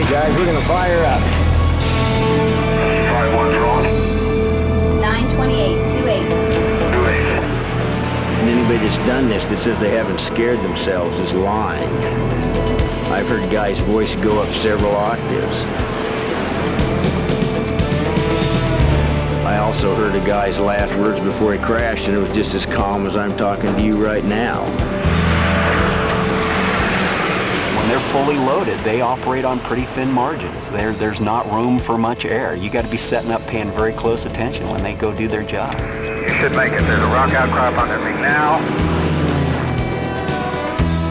Guys, we're gonna fire up. 5-1 drawn. 928, 28. And anybody that's done this that says they haven't scared themselves is lying. I've heard guys' voice go up several octaves. I also heard a guy's last words before he crashed, and it was just as calm as I'm talking to you right now. When they're fully loaded, they operate on pretty thin margins. There's not room for much air. You got to be setting up, paying very close attention when they go do their job. You should make it. There's a rock outcrop under me now.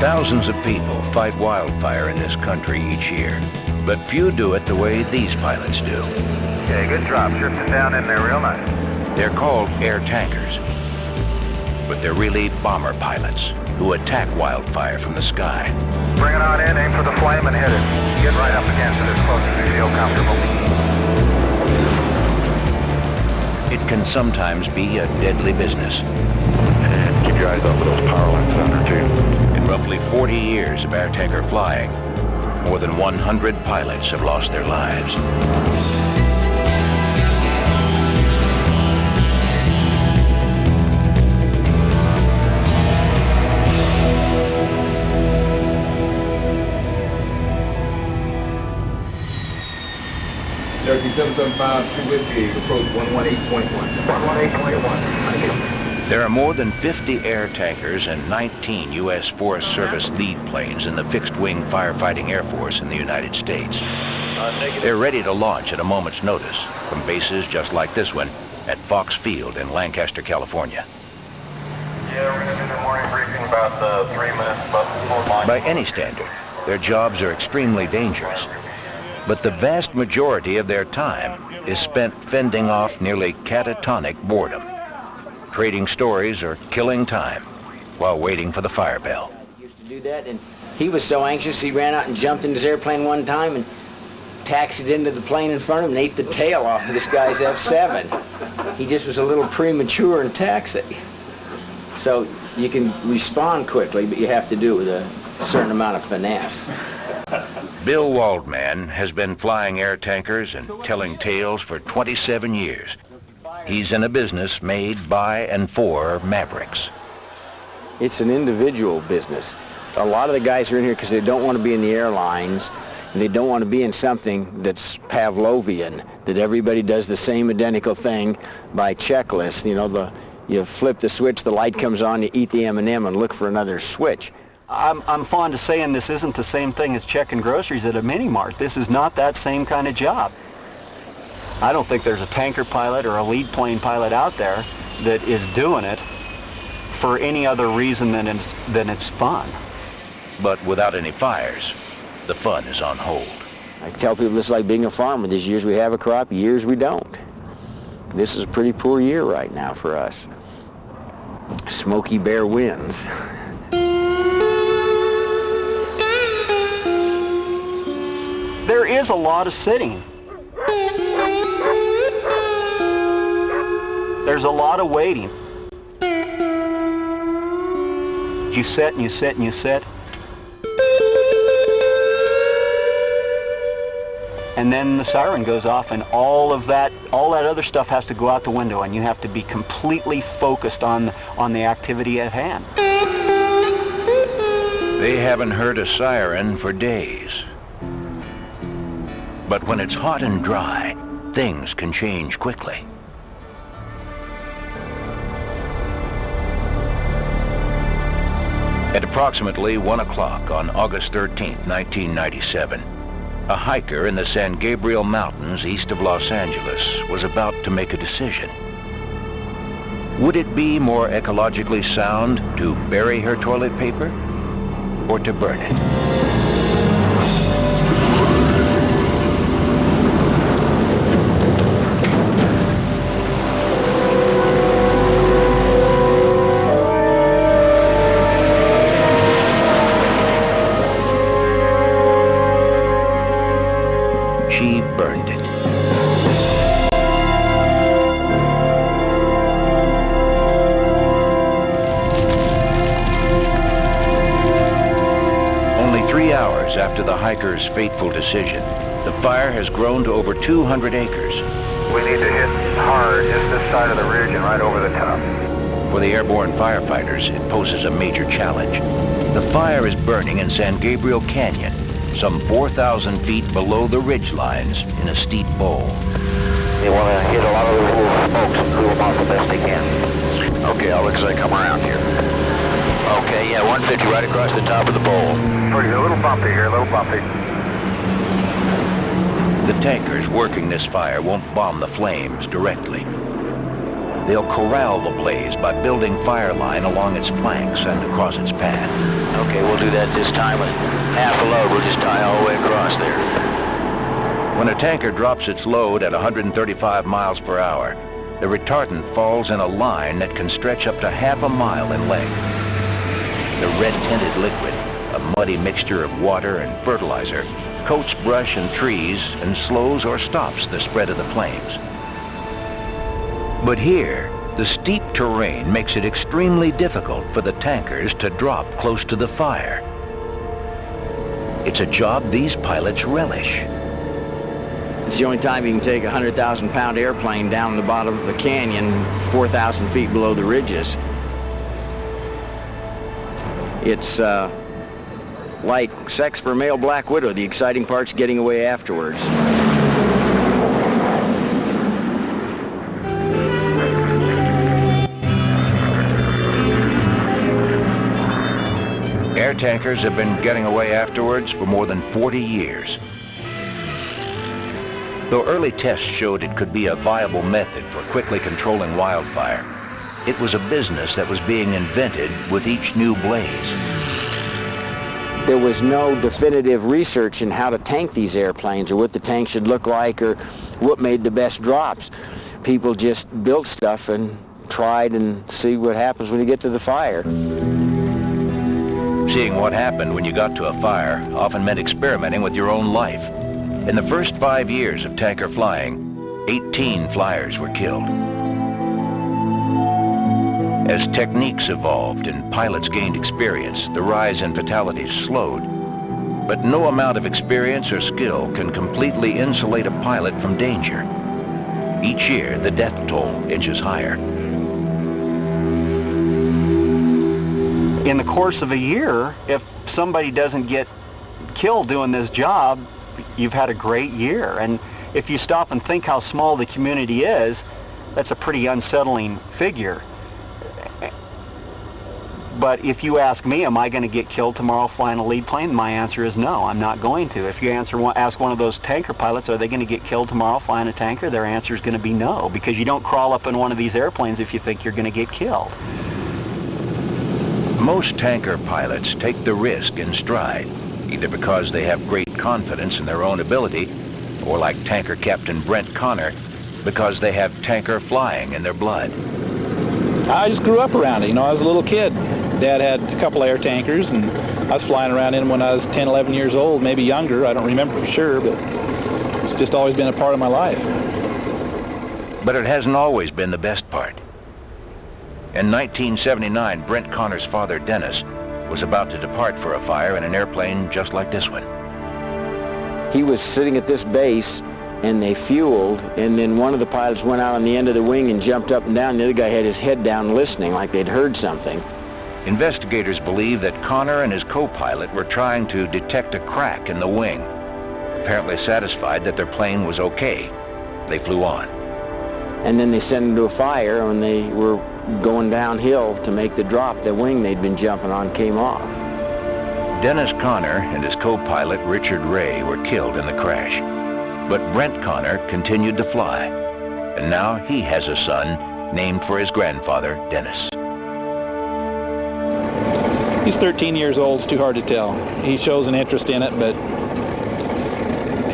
Thousands of people fight wildfire in this country each year, but few do it the way these pilots do. Okay, good drop. Drifting down in there real nice. They're called air tankers, but they're really bomber pilots who attack wildfire from the sky. Bring it on in, aim for the flame and hit it. Get right up against it as close as you feel comfortable. It can sometimes be a deadly business. And keep your eyes up for those power lines under too. In roughly 40 years of air tanker flying, more than 100 pilots have lost their lives. Turkey 775, True Whiskey, approach 118.1. 118.1. There are more than 50 air tankers and 19 U.S. Forest Service lead planes in the fixed-wing firefighting Air Force in the United States. They're ready to launch at a moment's notice from bases just like this one at Fox Field in Lancaster, California. Yeah, we're going to do the morning briefing about 3 minutes before launch. By any standard, their jobs are extremely dangerous. But the vast majority of their time is spent fending off nearly catatonic boredom, trading stories or killing time while waiting for the firebell. He used to do that, and he was so anxious he ran out and jumped in his airplane one time and taxied into the plane in front of him and ate the tail off of this guy's F-7. He just was a little premature in taxi. So you can respond quickly, but you have to do it with a certain amount of finesse. Bill Waldman has been flying air tankers and telling tales for 27 years. He's in a business made by and for mavericks. It's an individual business. A lot of the guys are in here because they don't want to be in the airlines, and they don't want to be in something that's Pavlovian, that everybody does the same identical thing by checklist. You know, you flip the switch, the light comes on, you eat the M&M and look for another switch. I'm fond of saying this isn't the same thing as checking groceries at a mini-mart. This is not that same kind of job. I don't think there's a tanker pilot or a lead plane pilot out there that is doing it for any other reason than it's fun. But without any fires, the fun is on hold. I tell people this is like being a farmer. There's years we have a crop, years we don't. This is a pretty poor year right now for us. Smokey Bear wins. There is a lot of sitting. There's a lot of waiting. You sit and you sit and you sit. And then the siren goes off and all that other stuff has to go out the window and you have to be completely focused on the activity at hand. They haven't heard a siren for days. But when it's hot and dry, things can change quickly. At approximately 1 o'clock on August 13, 1997, a hiker in the San Gabriel Mountains east of Los Angeles was about to make a decision. Would it be more ecologically sound to bury her toilet paper or to burn it? She burned it. Only 3 hours after the hiker's fateful decision, The fire has grown to over 200 acres. We need to hit hard just this side of the ridge and right over the top. For the airborne firefighters, it poses a major challenge. The fire is burning in San Gabriel Canyon, some 4,000 feet below the ridge lines in a steep bowl. They want to hit a lot of the little smokes and cool them off the best they can. Okay, I'll look as I come around here. Okay, yeah, 150 right across the top of the bowl. Pretty a little bumpy here, a little bumpy. The tankers working this fire won't bomb the flames directly. They'll corral the blaze by building fire line along its flanks and across its path. Okay, we'll do that this time with half a load. We'll just tie all the way across there. When a tanker drops its load at 135 miles per hour, the retardant falls in a line that can stretch up to half a mile in length. The red-tinted liquid, a muddy mixture of water and fertilizer, coats brush and trees and slows or stops the spread of the flames. But here, the steep terrain makes it extremely difficult for the tankers to drop close to the fire. It's a job these pilots relish. It's the only time you can take a 100,000-pound airplane down the bottom of the canyon, 4,000 feet below the ridges. It's like sex for a male black widow. The exciting part's getting away afterwards. Air tankers have been getting away afterwards for more than 40 years. Though early tests showed it could be a viable method for quickly controlling wildfire, it was a business that was being invented with each new blaze. There was no definitive research in how to tank these airplanes or what the tank should look like or what made the best drops. People just built stuff and tried and see what happens when you get to the fire. Seeing what happened when you got to a fire often meant experimenting with your own life. In the first 5 years of tanker flying, 18 flyers were killed. As techniques evolved and pilots gained experience, the rise in fatalities slowed. But no amount of experience or skill can completely insulate a pilot from danger. Each year, the death toll inches higher. In the course of a year, if somebody doesn't get killed doing this job, you've had a great year. And if you stop and think how small the community is, that's a pretty unsettling figure. But if you ask me, am I going to get killed tomorrow flying a lead plane? My answer is no, I'm not going to. If you ask one of those tanker pilots, are they going to get killed tomorrow flying a tanker? Their answer is going to be no, because you don't crawl up in one of these airplanes if you think you're going to get killed. Most tanker pilots take the risk in stride, either because they have great confidence in their own ability, or like tanker Captain Brent Connor, because they have tanker flying in their blood. I just grew up around it. You know, I was a little kid. Dad had a couple air tankers, and I was flying around in them when I was 10, 11 years old, maybe younger. I don't remember for sure, but it's just always been a part of my life. But it hasn't always been the best part. In 1979, Brent Connor's father, Dennis, was about to depart for a fire in an airplane just like this one. He was sitting at this base, and they fueled, and then one of the pilots went out on the end of the wing and jumped up and down. The other guy had his head down listening like they'd heard something. Investigators believe that Connor and his co-pilot were trying to detect a crack in the wing. Apparently satisfied that their plane was okay, they flew on. And then they sent him to a fire. When they were going downhill to make the drop, the wing they'd been jumping on came off. Dennis Connor and his co-pilot Richard Ray were killed in the crash. But Brent Connor continued to fly, and now he has a son named for his grandfather, Dennis. He's 13 years old. It's too hard to tell. He shows an interest in it,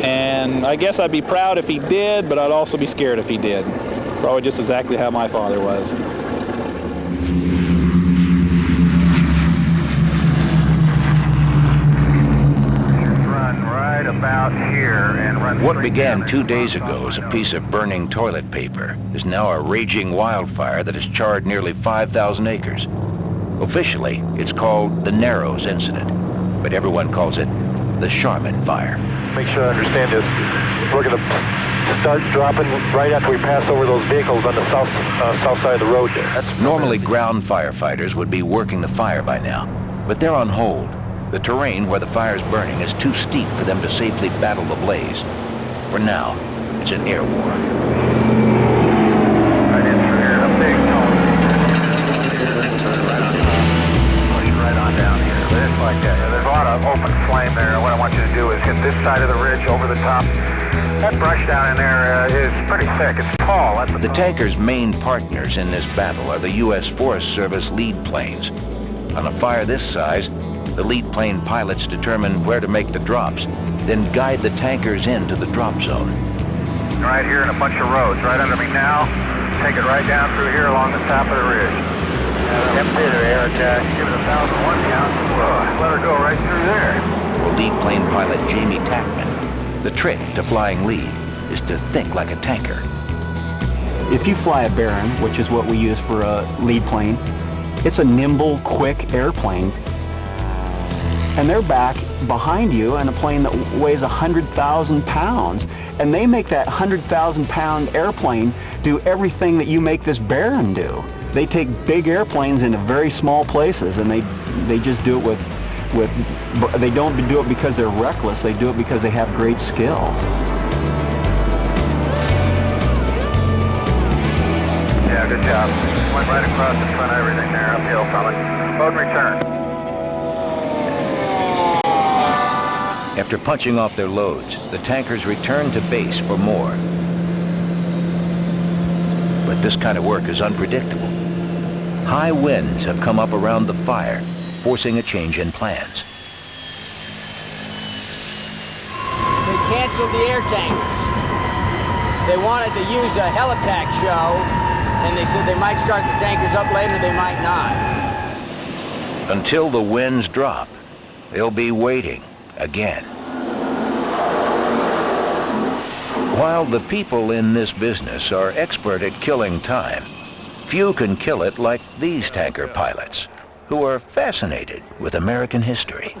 and I guess I'd be proud if he did, but I'd also be scared if he did. Probably just exactly how my father was. Run right about here and run. What began 2 days ago as a piece of burning toilet paper is now a raging wildfire that has charred nearly 5,000 acres. Officially, it's called the Narrows Incident, but everyone calls it the Charmin fire. Make sure I understand this. We're going to start dropping right after we pass over those vehicles on the south side of the road there. Normally, ground firefighters would be working the fire by now, but they're on hold. The terrain where the fire's burning is too steep for them to safely battle the blaze. For now, it's an air war. Right in through here, a big cone. Push right on down here. Just like that. There's a lot of open flame there. What I want you to do is hit this side of the ridge over the top. That brush down in there is pretty thick. It's tall. The tanker's main partners in this battle are the U.S. Forest Service lead planes. On a fire this size, the lead plane pilots determine where to make the drops, then guide the tankers into the drop zone. Right here in a bunch of roads, right under me now. Take it right down through here along the top of the ridge. Empty the air attack. Give it 1,001 count. Let her go right through there. For lead plane pilot Jamie Tackman, the trick to flying lead is to think like a tanker. If you fly a Baron, which is what we use for a lead plane, it's a nimble, quick airplane. And they're back behind you in a plane that weighs 100,000 pounds. And they make that 100,000-pound airplane do everything that you make this Baron do. They take big airplanes into very small places, and they just do it with they don't do it because they're reckless. They do it because they have great skill. Yeah, good job. Went right across the front of everything there, uphill from it. Load and return. After punching off their loads, the tankers return to base for more. But this kind of work is unpredictable. High winds have come up around the fire, forcing a change in plans. They canceled the air tankers. They wanted to use a helitack show, and they said they might start the tankers up later, they might not. Until the winds drop, they'll be waiting again. While the people in this business are expert at killing time, few can kill it like these tanker pilots, who are fascinated with American history.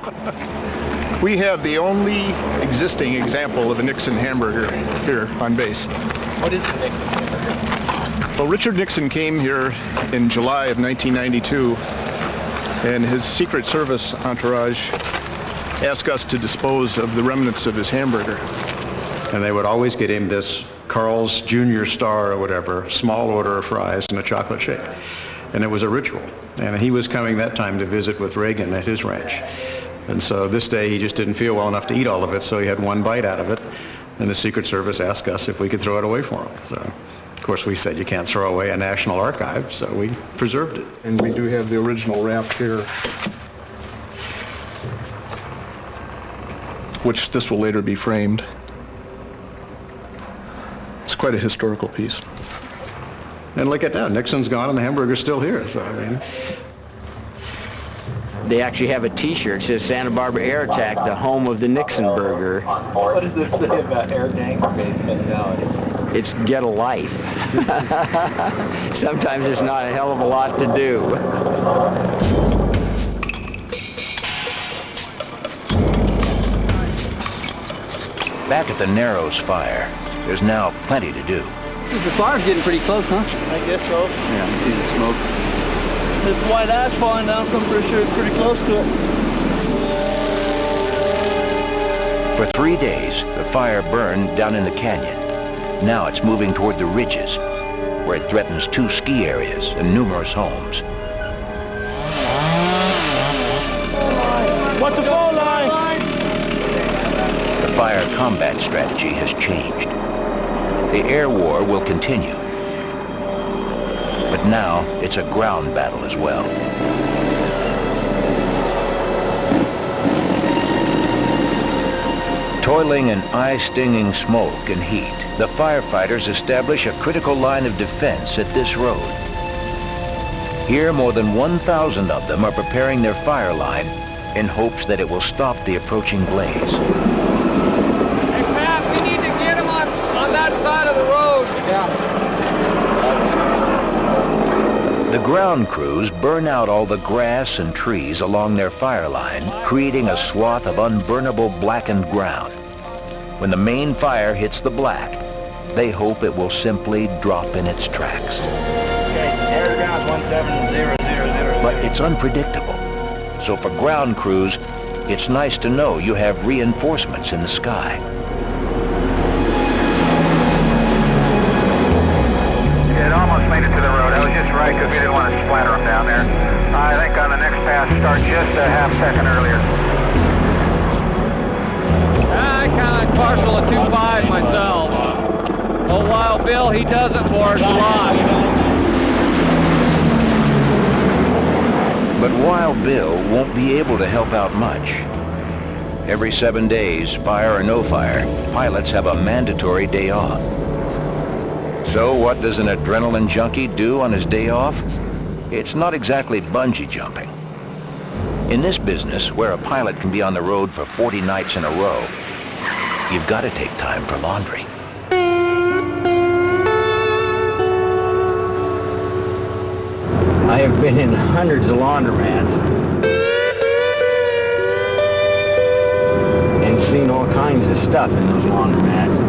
We have the only existing example of a Nixon hamburger here on base. What is the Nixon hamburger? Well, Richard Nixon came here in July of 1992, and his Secret Service entourage asked us to dispose of the remnants of his hamburger. And they would always get him this Carl's Jr. Star or whatever, small order of fries and a chocolate shake. And it was a ritual. And he was coming that time to visit with Reagan at his ranch. And so this day he just didn't feel well enough to eat all of it, so he had one bite out of it. And the Secret Service asked us if we could throw it away for him. So, of course, we said you can't throw away a national archive, so we preserved it. And we do have the original wrap here, which this will later be framed. It's quite a historical piece. And look at that, Nixon's gone and the hamburger's still here, so I mean. They actually have a t-shirt that says Santa Barbara Air Attack, the home of the Nixon burger. What does this say about air tanker-based mentality? It's get a life. Sometimes there's not a hell of a lot to do. Back at the Narrows fire, there's now plenty to do. The fire's getting pretty close, huh? I guess so. Yeah, I see the smoke. There's white ash falling down, so I'm pretty sure it's pretty close to it. For 3 days, the fire burned down in the canyon. Now it's moving toward the ridges, where it threatens 2 ski areas and numerous homes. What's the phone line? The fire combat strategy has changed. The air war will continue. But now it's a ground battle as well. Toiling in eye-stinging smoke and heat, the firefighters establish a critical line of defense at this road. Here, more than 1,000 of them are preparing their fire line in hopes that it will stop the approaching blaze. Hey, Pat, we need to get them on that side of the road. Yeah. The ground crews burn out all the grass and trees along their fire line, creating a swath of unburnable blackened ground. When the main fire hits the black, they hope it will simply drop in its tracks. But it's unpredictable. So for ground crews, it's nice to know you have reinforcements in the sky. It almost made it to the road. I was just right because we didn't want to splatter them down there. I think on the next pass, start just a half second earlier. I kind of parcel a 2.5 myself. Old Wild Bill, he does it for us a lot. But Wild Bill won't be able to help out much. Every 7 days, fire or no fire, pilots have a mandatory day off. So what does an adrenaline junkie do on his day off? It's not exactly bungee jumping. In this business, where a pilot can be on the road for 40 nights in a row, you've got to take time for laundry. I have been in hundreds of laundromats and seen all kinds of stuff in those laundromats.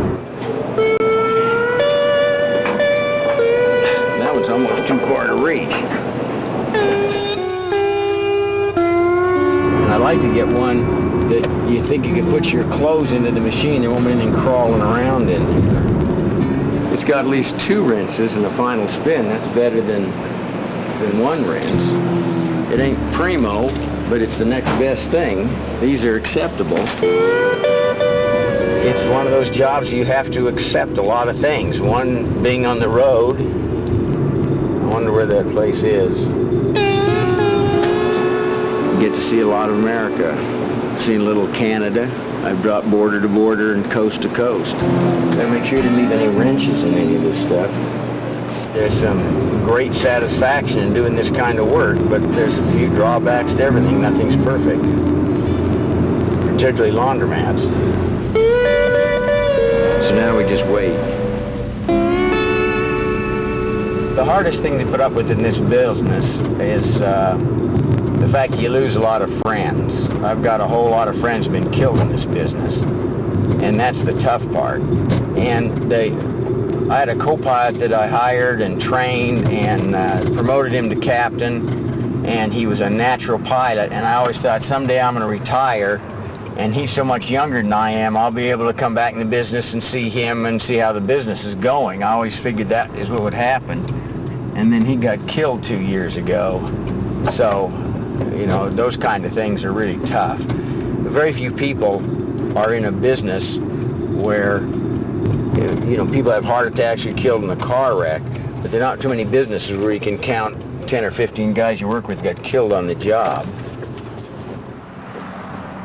That was almost too far to reach. And I'd like to get one that you think you can put your clothes into the machine, there won't be anything crawling around in it. It's got at least 2 wrenches and a final spin. That's better than 1 wrench. It ain't primo, but it's the next best thing. These are acceptable. It's one of those jobs you have to accept a lot of things. One being on the road. I wonder where that place is. Get to see a lot of America. I've seen a little Canada. I've dropped border to border and coast to coast. Gotta make sure you didn't leave any wrenches in any of this stuff. There's some great satisfaction in doing this kind of work, but there's a few drawbacks to everything. Nothing's perfect, particularly laundromats. So now we just wait. The hardest thing to put up with in this business is the fact that you lose a lot of friends. I've got a whole lot of friends who've been killed in this business, and that's the tough part. And I had a co-pilot that I hired and trained and promoted him to captain, and he was a natural pilot, and I always thought someday I'm going to retire, and he's so much younger than I am, I'll be able to come back in the business and see him and see how the business is going. I always figured that is what would happen. And then he got killed 2 years ago. So, you know, those kind of things are really tough. Very few people are in a business where you know, people have heart attacks or killed in a car wreck, but there are not too many businesses where you can count 10 or 15 guys you work with got killed on the job.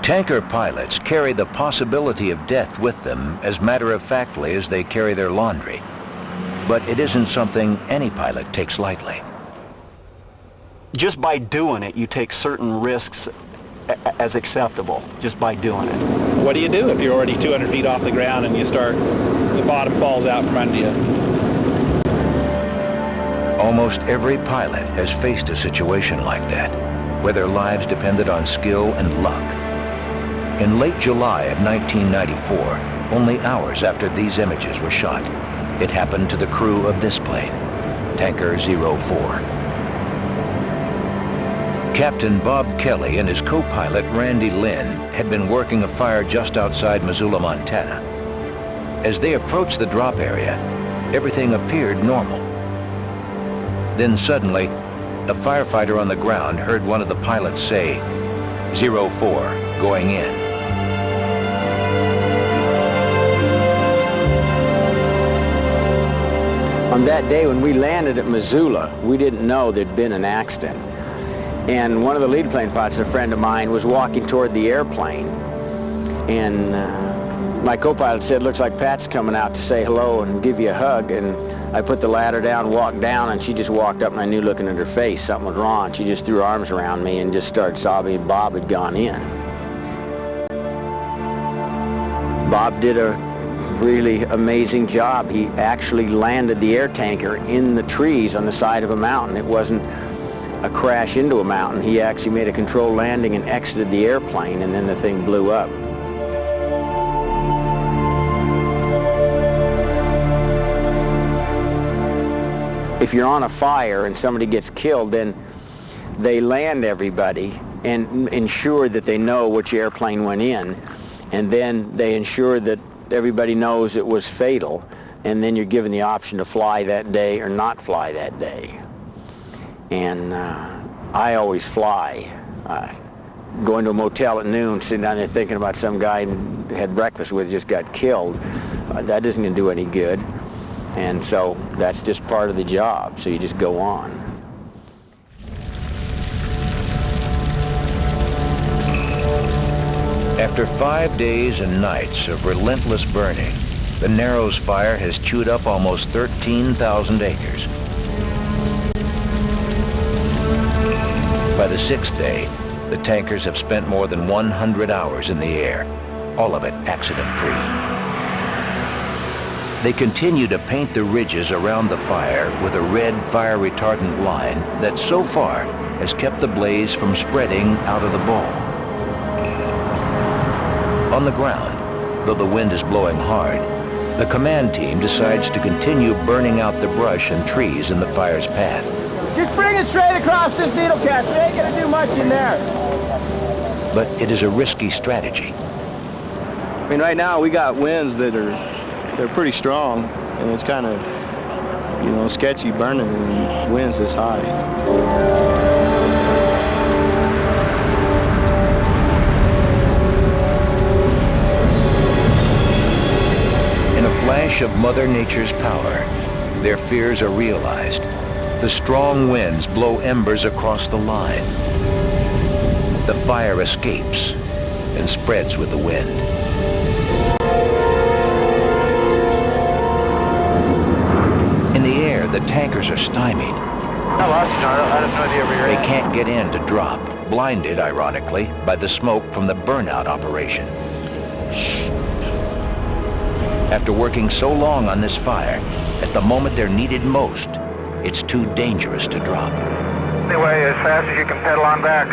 Tanker pilots carry the possibility of death with them as matter-of-factly as they carry their laundry. But it isn't something any pilot takes lightly. Just by doing it, you take certain risks as acceptable, just by doing it. What do you do if you're already 200 feet off the ground and the bottom falls out from under you? Almost every pilot has faced a situation like that, where their lives depended on skill and luck. In late July of 1994, only hours after these images were shot, it happened to the crew of this plane, Tanker 04. Captain Bob Kelly and his co-pilot Randy Lynn had been working a fire just outside Missoula, Montana. As they approached the drop area, everything appeared normal. Then suddenly, a firefighter on the ground heard one of the pilots say, 04, going in. On that day when we landed at Missoula, we didn't know there'd been an accident. And one of the lead plane pilots, a friend of mine, was walking toward the airplane. And my co-pilot said, looks like Pat's coming out to say hello and give you a hug. And I put the ladder down, walked down, and she just walked up, and I knew looking at her face something was wrong. She just threw her arms around me and just started sobbing. Bob had gone in. Bob did a really amazing job. He actually landed the air tanker in the trees on the side of a mountain. It wasn't a crash into a mountain. He actually made a controlled landing and exited the airplane, and then the thing blew up. If you're on a fire and somebody gets killed, then they land everybody and ensure that they know which airplane went in, and then they ensure that everybody knows it was fatal, and then you're given the option to fly that day or not fly that day. And I always fly. Going to a motel at noon, sitting down there thinking about some guy I had breakfast with just got killed, that isn't going to do any good. And so that's just part of the job, so you just go on. After 5 days and nights of relentless burning, the Narrows fire has chewed up almost 13,000 acres. By the 6th day, the tankers have spent more than 100 hours in the air, all of it accident-free. They continue to paint the ridges around the fire with a red fire retardant line that so far has kept the blaze from spreading out of the bowl. On the ground, though the wind is blowing hard, the command team decides to continue burning out the brush and trees in the fire's path. Just bring it straight across this needle cast. We ain't gonna do much in there. But it is a risky strategy. I mean, right now we got winds that they're pretty strong, and it's kind of, you know, sketchy burning and winds this high. In a flash of Mother Nature's power, their fears are realized. The strong winds blow embers across the line. The fire escapes and spreads with the wind. In the air, the tankers are stymied. I lost you, John. I have no idea where you're They at. can't get in to drop, blinded, ironically, by the smoke from the burnout operation. After working so long on this fire, at the moment they're needed most, it's too dangerous to drop. Anyway, as fast as you can pedal on back,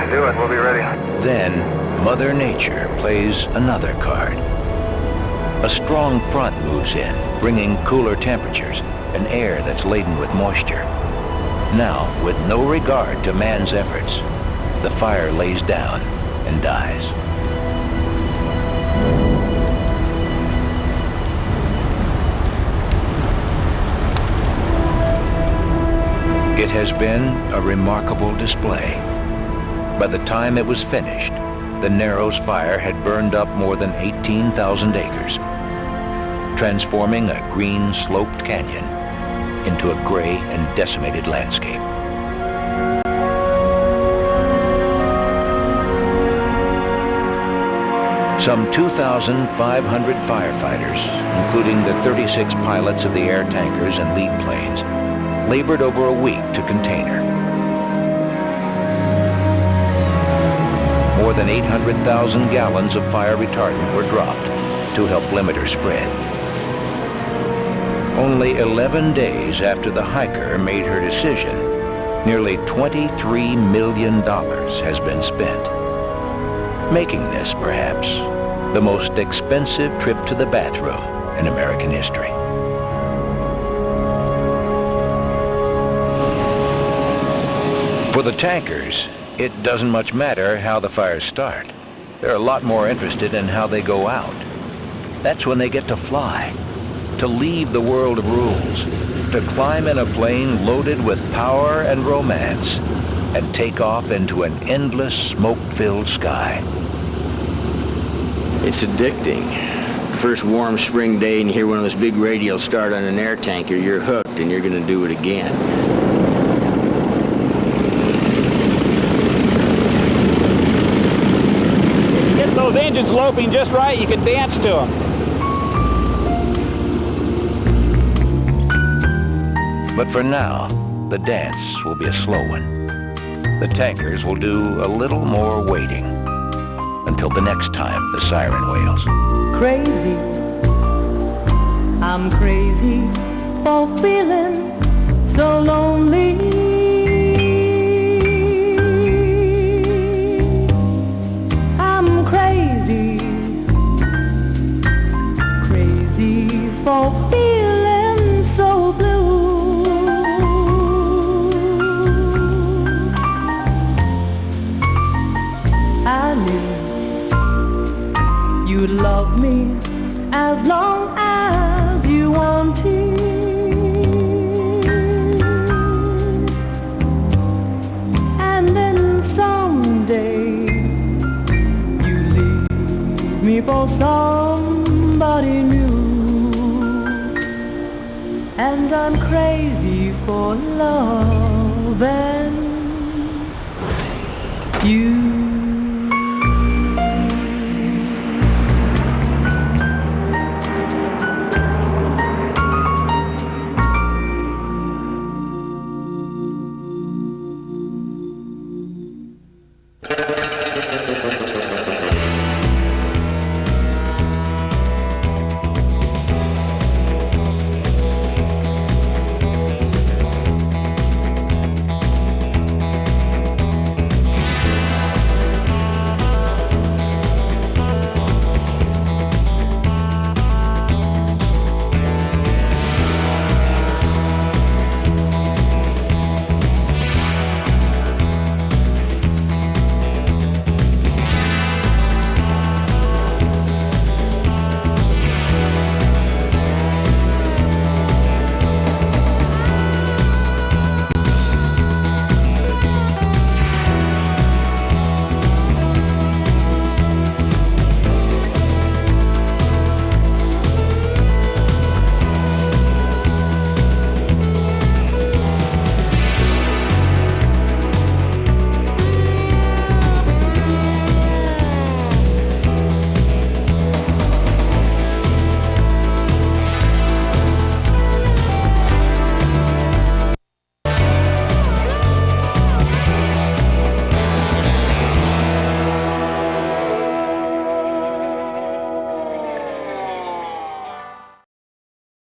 do it. We'll be ready. Then, Mother Nature plays another card. A strong front moves in, bringing cooler temperatures and air that's laden with moisture. Now, with no regard to man's efforts, the fire lays down and dies. It has been a remarkable display. By the time it was finished, the Narrows fire had burned up more than 18,000 acres, transforming a green sloped canyon into a gray and decimated landscape. Some 2,500 firefighters, including the 36 pilots of the air tankers and lead planes, labored over a week to contain her. More than 800,000 gallons of fire retardant were dropped to help limit her spread. Only 11 days after the hiker made her decision, nearly $23 million has been spent, making this, perhaps, the most expensive trip to the bathroom in American history. For the tankers, it doesn't much matter how the fires start. They're a lot more interested in how they go out. That's when they get to fly, to leave the world of rules, to climb in a plane loaded with power and romance, and take off into an endless smoke-filled sky. It's addicting. First warm spring day and you hear one of those big radios start on an air tanker, you're hooked and you're going to do it again. Get those engines loping just right, you can dance to them. But for now, the dance will be a slow one. The tankers will do a little more waiting until the next time the siren wails. Crazy, I'm crazy for feeling so lonely. I'm crazy, crazy for feeling so blue. I knew you'd love me as long as you wanted. And then someday you leave me for somebody new. And I'm crazy for loving you.